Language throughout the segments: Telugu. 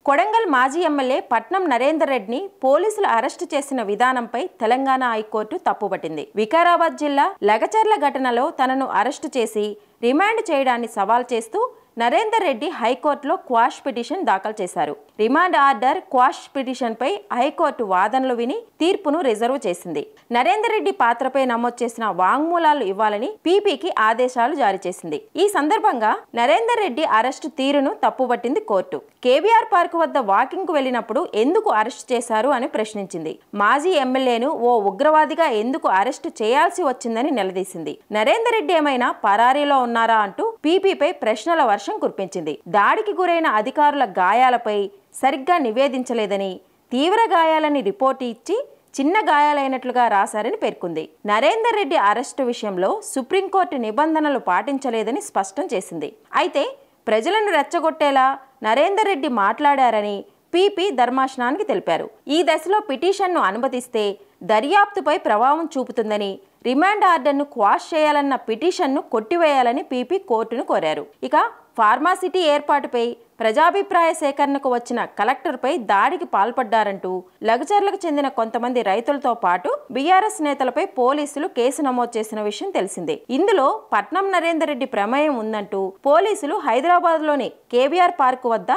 కొడంగల్ మాజీ ఎమ్మెల్యే పట్నం నరేందర్ రెడ్డిని పోలీసులు అరెస్టు చేసిన విధానంపై తెలంగాణ హైకోర్టు తప్పుపట్టింది. వికారాబాద్ జిల్లా లగచర్ల ఘటనలో తనను అరెస్టు చేసి రిమాండ్ చేయడాన్ని సవాల్ చేస్తూ నరేందర్ రెడ్డి హైకోర్టులో క్వాష్ పిటిషన్ దాఖలు చేశారు. రిమాండ్ ఆర్డర్ క్వాష్ పిటిషన్పై హైకోర్టు వాదనలు విని తీర్పును రిజర్వ్ చేసింది. నరేందర్ రెడ్డి పాత్రపై నమోదు చేసిన వాంగ్మూలాలు ఇవ్వాలని పీపీకి ఆదేశాలు జారీ చేసింది. ఈ సందర్భంగా నరేందర్ రెడ్డి అరెస్టు తీరును తప్పుపట్టింది కోర్టు. కేబీఆర్ పార్క్ వద్ద వాకింగ్ కు వెళ్లినప్పుడు ఎందుకు అరెస్టు చేశారు అని ప్రశ్నించింది. మాజీ ఎమ్మెల్యేను ఓ ఉగ్రవాదిగా ఎందుకు అరెస్టు చేయాల్సి వచ్చిందని నిలదీసింది. నరేందర్ రెడ్డి ఏమైనా పరారీలో ఉన్నారా అంటూ పీపీపై ప్రశ్నల వర్షం కురిపించింది. దాడికి గురైన అధికారుల గాయాలపై సరిగ్గా నివేదించలేదని, తీవ్ర గాయాలని రిపోర్టు ఇచ్చి చిన్న గాయాలైనట్లుగా రాశారని పేర్కొంది. నరేందర్ రెడ్డి అరెస్టు విషయంలో సుప్రీంకోర్టు నిబంధనలు పాటించలేదని స్పష్టం చేసింది. అయితే ప్రజలను రెచ్చగొట్టేలా నరేందర్ రెడ్డి మాట్లాడారని పీపీ ధర్మాసనానికి తెలిపారు. ఈ దశలో పిటిషన్ను అనుమతిస్తే దర్యాప్తుపై ప్రభావం చూపుతుందని, రిమాండ్ ఆర్డర్ను క్వాష్ చేయాలన్న పిటిషన్ను కొట్టివేయాలని పీపీ కోర్టును కోరారు. ఇక ఫార్మాసిటీ ఏర్పాటుపై ప్రజాభిప్రాయ సేకరణకు వచ్చిన కలెక్టర్పై దాడికి పాల్పడ్డారంటూ లగచర్లకు చెందిన కొంతమంది రైతులతో పాటు బీఆర్ఎస్ నేతలపై పోలీసులు కేసు నమోదు చేసిన విషయం తెలిసిందే. ఇందులో పట్నం నరేందర్ రెడ్డి ప్రమేయం ఉందంటూ పోలీసులు హైదరాబాద్లోని కేబీఆర్ పార్క్ వద్ద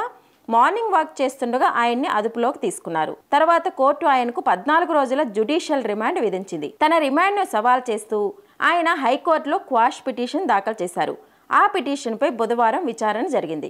మార్నింగ్ వాక్ చేస్తుండగా ఆయన్ని అదుపులోకి తీసుకున్నారు. తర్వాత కోర్టు ఆయనకు 14 రోజుల జ్యుడిషియల్ రిమాండ్ విధించింది. తన రిమాండ్ను సవాల్ చేస్తూ ఆయన హైకోర్టులో క్వాష్ పిటిషన్ దాఖలు చేశారు. ఆ పిటిషన్పై బుధవారం విచారణ జరిగింది.